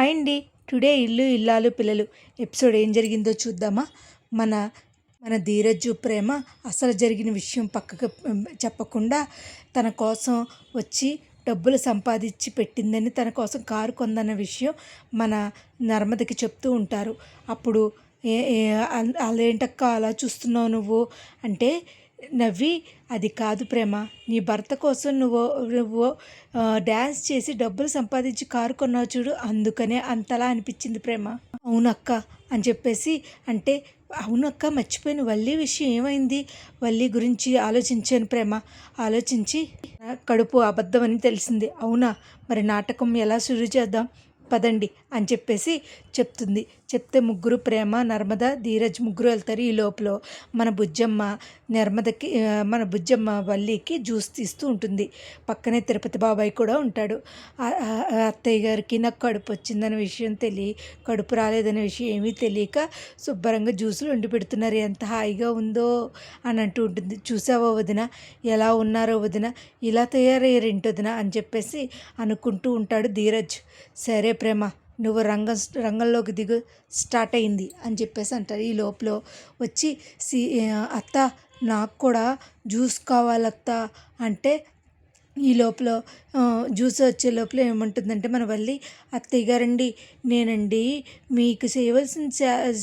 Hi అండి. Today ఇల్లు ఇల్లాలు పిల్లలు ఎపిసోడ్ ఏం జరిగిందో చూద్దామా. మన మన ధీరజు ప్రేమ అసలు జరిగిన విషయం పక్కకు చెప్పకుండా తన కోసం వచ్చి డబ్బులు సంపాదించి పెట్టిందని, తన కోసం కారు కొందన్న విషయం మన నర్మదకి చెప్తూ ఉంటారు. అప్పుడు ఏ అదేంటక్క అలా చూస్తున్నావు నువ్వు అంటే, నవ్వి, అది కాదు ప్రేమ, నీ భర్త కోసం నువ్వు నువ్వు డ్యాన్స్ చేసి డబ్బులు సంపాదించి కారు కొన్నావు చూడు, అందుకనే అంతలా అనిపించింది ప్రేమ. అవునక్క అని చెప్పేసి అంటే, అవునక్క మర్చిపోయిన వల్లి విషయం ఏమైంది, వల్లి గురించి ఆలోచించాను ప్రేమ. ఆలోచించి కడుపు అబద్ధం అని తెలిసింది. అవునా, మరి నాటకం ఎలా షురూ చేద్దాం పదండి అని చెప్పేసి చెప్తుంది. చెప్తే ముగ్గురు, ప్రేమ, నర్మద, ధీరజ్ ముగ్గురు వెళ్తారు. ఈ లోపల మన బుజ్జమ్మ వల్లికి జ్యూస్ తీస్తూ ఉంటుంది. పక్కనే తిరుపతి బాబాయ్ కూడా ఉంటాడు. అత్తయ్య గారికి నాకు కడుపు వచ్చిందనే విషయం కడుపు రాలేదనే విషయం ఏమీ తెలియక శుభ్రంగా జ్యూసులు వండి పెడుతున్నారు. ఎంత హాయిగా ఉందో అని అంటూ ఉంటుంది. చూసావో వదిన, ఎలా ఉన్నారో వదిన, ఇలా తయారయ్యారేంటి వదిన అని చెప్పేసి అనుకుంటూ ఉంటాడు ధీరజ్. సరే ప్రేమ, నువ్వు రంగంలోకి దిగు, స్టార్ట్ అయింది అని చెప్పేసి అంటారు. ఈ లోపల వచ్చి అత్త నాకు కూడా జ్యూస్ కావాలత్త అంటే, ఈ లోపల జ్యూస్ వచ్చే లోపల ఏమంటుందంటే మన వల్లి, అత్తయ్య గారండి, నేనండి మీకు చేయవలసిన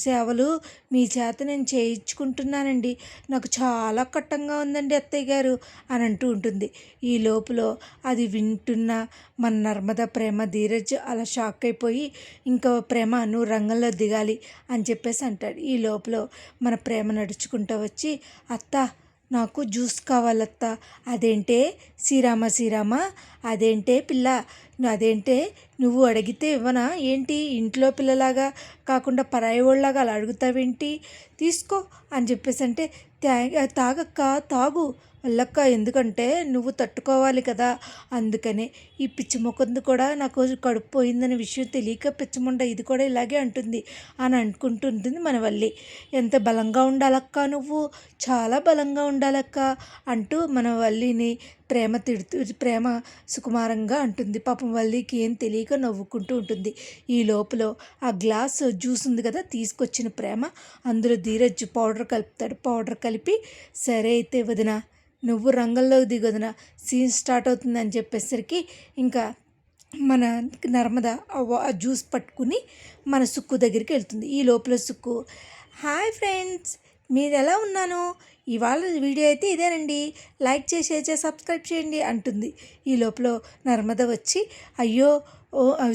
సేవలు మీ చేత నేను చేయించుకుంటున్నానండి, నాకు చాలా కట్టంగా ఉందండి అత్తయ్య గారు అని అంటూ ఉంటుంది. ఈ లోపల అది వింటున్న మన నర్మద, ప్రేమ, ధీరజ్ అలా షాక్ అయిపోయి, ఇంకా ప్రేమ నువ్వు రంగంలో దిగాలి అని చెప్పేసి అంటాడు. ఈ లోపల మన ప్రేమ నడుచుకుంటూ వచ్చి, అత్త నాకు జ్యూస్ కావాలత్త. అదేంటే శ్రీరామ, అదేంటే పిల్ల, అదేంటే నువ్వు అడిగితే ఇవ్వనా ఏంటి, ఇంట్లో పిల్లలాగా కాకుండా పరాయి వాళ్ళలాగా అలా అడుగుతావేంటి, తీసుకో అని చెప్పేసి అంటే, తాగక్క తాగు వల్లక్క, ఎందుకంటే నువ్వు తట్టుకోవాలి కదా, అందుకనే ఈ పిచ్చి మొకంది కూడా నాకు కడుపు పోయిందనే విషయం తెలియక పిచ్చముండ ఇది కూడా ఇలాగే అంటుంది అని అనుకుంటుంటుంది మన వల్లి. ఎంత బలంగా ఉండాలక్క నువ్వు, చాలా బలంగా ఉండాలక్క అంటూ మన వల్లిని ప్రేమ సుకుమారంగా అంటుంది. పాపం వల్లికి ఏం తెలియక నవ్వుకుంటూ ఉంటుంది. ఈ లోపల ఆ గ్లాస్ జ్యూస్ ఉంది కదా తీసుకొచ్చిన ప్రేమ, అందులో ధీరజ్ పౌడర్ కలుపుతాడు. పౌడర్ కలిపి, సరే అయితే వదిన నువ్వు రంగంలోకి దిగొదిన, సీన్ స్టార్ట్ అవుతుంది అని చెప్పేసరికి ఇంకా మన నర్మద ఆ జ్యూస్ పట్టుకుని మన సుక్కు దగ్గరికి వెళ్తుంది. ఈ లోపల సుక్కు, హాయ్ ఫ్రెండ్స్, మీరు ఎలా ఉన్నాను, ఇవాళ వీడియో అయితే ఇదేనండి, లైక్ చేసి సబ్స్క్రైబ్ చేయండి అంటుంది. ఈ లోపల నర్మద వచ్చి, అయ్యో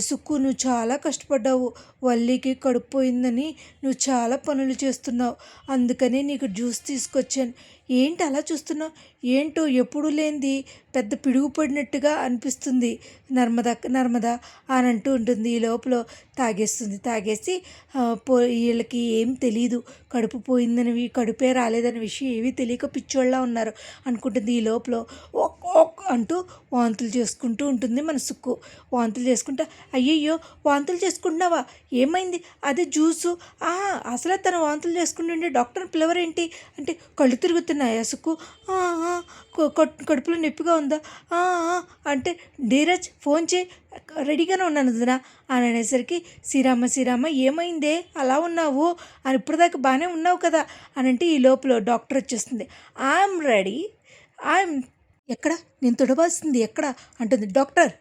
సుక్కు నువ్వు చాలా కష్టపడ్డావు, వల్లికి కడుపు పోయిందని నువ్వు చాలా పనులు చేస్తున్నావు, అందుకని నీకు జ్యూస్ తీసుకొచ్చాను. ఏంటి అలా చూస్తున్నావు, ఏంటో ఎప్పుడు లేనిది పెద్ద పిడుగు పడినట్టుగా అనిపిస్తుంది నర్మద అని అంటూ ఉంటుంది. ఈ లోపల తాగేసి వీళ్ళకి ఏం తెలీదు, కడుపు పోయిందని, కడుపే రాలేదనే విషయం ఏమీ తెలియక పిచ్చోళ్ళ ఉన్నారు అనుకుంటుంది. ఈ లోపల అంటూ వాంతులు చేసుకుంటూ ఉంటుంది మన సుక్కు. వాంతులు చేసుకుంటా, అయ్యయ్యో వాంతులు చేసుకుంటున్నావా, ఏమైంది, అదే జ్యూసు, అసలే తను వాంతులు చేసుకుంటుంటే డాక్టర్ పిలవరేంటి అంటే, కళ్ళు తిరుగుతున్నాయా సుక్కు, కడుపులో నొప్పిగా ఉందా అంటే, ధీరజ్ ఫోన్ చేయి, రెడీగానే ఉన్నాను వదినా అని అనేసరికి, శ్రీరామ ఏమైందే అలా ఉన్నావు అని, ఇప్పటిదాకా బాగానే ఉన్నావు కదా అని అంటే, ఈ లోపల డాక్టర్ వచ్చేస్తుంది. ఐఎమ్ రెడీ, ఎక్కడ నేను చూడవలసింది ఎక్కడ అంటుంది. డాక్టర్,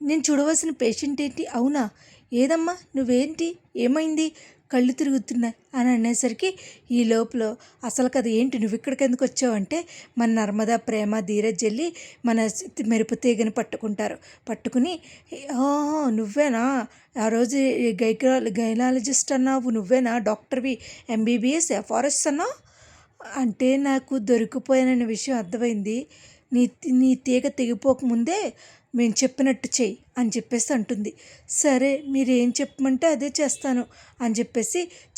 నేను చూడవలసిన పేషెంట్ ఏంటి, అవునా, ఏదమ్మా నువ్వేంటి, ఏమైంది, కళ్ళు తిరుగుతున్నాయి అని అనేసరికి, ఈ లోపల అసలు కదా ఏంటి, నువ్వు ఇక్కడికి ఎందుకు వచ్చావు అంటే, మన నర్మద, ప్రేమ, ధీరజ్ వెళ్ళి మన మెరుపు తీగని పట్టుకుని, నువ్వేనా ఆ రోజు గైనాలజిస్ట్ అన్నావు, నువ్వేనా డాక్టర్వి, MBBS FRS అన్నావు అంటే, నాకు దొరికిపోయాననే విషయం అర్థమైంది, నీ తీగ తెగిపోకముందే మేము చెప్పినట్టు చెయ్యి అని చెప్పేసి అంటుంది. సరే మీరు ఏం చెప్పమంటే అదే చేస్తాను అని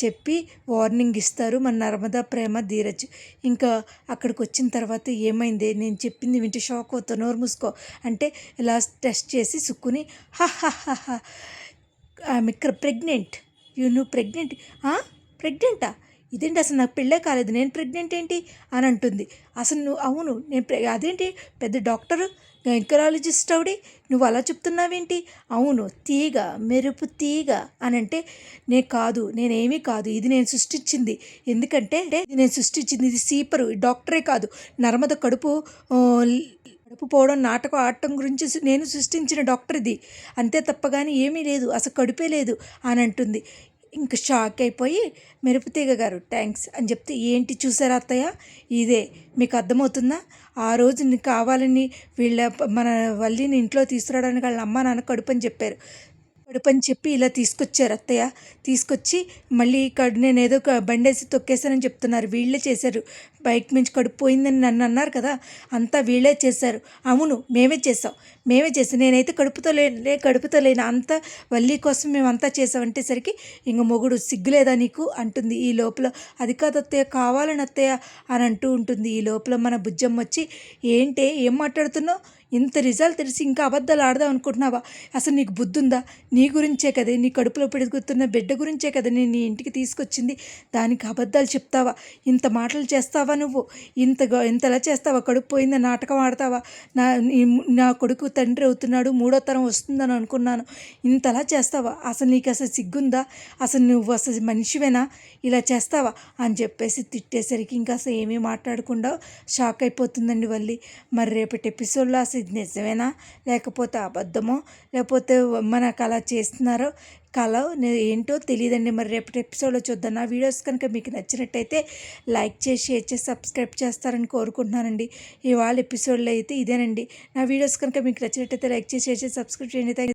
చెప్పి వార్నింగ్ ఇస్తారు మన నర్మద, ప్రేమ, ధీరజ్. ఇంకా అక్కడికి వచ్చిన తర్వాత, ఏమైంది, నేను చెప్పింది వింటే షాక్ అవుతావు, నోరు మూసుకో అంటే, ఇలా టెస్ట్ చేసి సుక్కుని, ఆమె ప్రెగ్నెంట్, నువ్వు ప్రెగ్నెంటా, ఇదేంటి అసలు నాకు పెళ్ళే కాలేదు, నేను ప్రెగ్నెంట్ ఏంటి అని అంటుంది. అసలు నువ్వు, అవును నేను అదేంటి పెద్ద డాక్టరు, గైనకాలజిస్ట్ ఆవిడ, నువ్వు అలా చెప్తున్నావేంటి? అవును, తీగ, మెరుపు తీగ అని అంటే, కాదు, నేనేమీ కాదు, ఇది నేను సృష్టించింది. ఎందుకంటే ఇది నేను సృష్టించింది, ఇది సీపరు, డాక్టరే కాదు, నర్మద కడుపు పోవడం నాటకం ఆడటం గురించి నేను సృష్టించిన డాక్టర్ ఇది, అంతే తప్ప కానీ ఏమీ లేదు, అసలు కడుపే లేదు అని అంటుంది. ఇంక షాక్ అయిపోయి మెరుపుతీగ గారు థ్యాంక్స్ అని చెప్తే, ఏంటి చూసారా అత్తయ్య, ఇదే మీకు అర్థమవుతుందా? ఆ రోజు నీకు కావాలని మన వల్లిని ఇంట్లో తీసుకురావడానికి వాళ్ళ అమ్మ నాన్న కడుపు అని చెప్పారు, కడుపు అని చెప్పి ఇలా తీసుకొచ్చారు అత్తయ్య. తీసుకొచ్చి మళ్ళీ నేను ఏదో బండేసి తొక్కేశానని చెప్తున్నారు, వీళ్ళే చేశారు, బైక్ మించి కడుపు పోయిందని నన్ను అన్నారు కదా, అంతా వీళ్ళే చేశారు. అవును, మేమే చేసాం. నేనైతే కడుపుతో లేను, అంతా వల్లి కోసం మేమంతా చేసామంటేసరికి ఇంక మొగుడు, సిగ్గులేదా నీకు అంటుంది. ఈ లోపల అది కాదు అత్తయ్య, కావాలని అత్తయ్య అని అంటూ ఉంటుంది. ఈ లోపల మన బుజ్జమ్మ వచ్చి, ఏంటే ఏం మాట్లాడుతున్నావు, ఇంత రిజల్ట్ తెలిసి ఇంకా అబద్ధాలు ఆడదాం అనుకుంటున్నావా? అసలు నీకు బుద్ధి ఉందా? నీ గురించే కదా, నీ కడుపులో పెరుగుతున్న బిడ్డ గురించే కదా నేను నీ ఇంటికి తీసుకొచ్చింది, దానికి అబద్ధాలు చెప్తావా? ఇంత మాటలు చేస్తావా నువ్వు? ఇంతలా చేస్తావా? కడుపు పోయిందని నాటకం ఆడతావా? నా కొడుకు తండ్రి అవుతున్నాడు, 3వ తరం వస్తుందని అనుకున్నాను, ఇంతలా చేస్తావా? అసలు నీకు అసలు సిగ్గుందా? అసలు నువ్వు అసలు మనిషివేనా? ఇలా చేస్తావా అని చెప్పేసి తిట్టేసరికి ఇంకా అసలు ఏమీ మాట్లాడకుండా షాక్ అయిపోతుందండి వల్లి. మరి రేపటి ఎపిసోడ్లో అసలు ఇది నిజమేనా, లేకపోతే అబద్ధమో, లేకపోతే మనకు అలా చేస్తున్నారో, కళ ఏంటో తెలియదండి. మరి రేపటి ఎపిసోడ్లో చూద్దాం. నా వీడియోస్ కనుక మీకు నచ్చినట్టయితే లైక్ చేసి, షేర్ చేసి, సబ్స్క్రైబ్ చేస్తారని కోరుకుంటున్నానండి. ఇవాళ ఎపిసోడ్లో అయితే ఇదేనండి. నా వీడియోస్ కనుక మీకు నచ్చినట్టయితే లైక్ చేసి, షేర్ చేసి, సబ్స్క్రైబ్ చేయండి.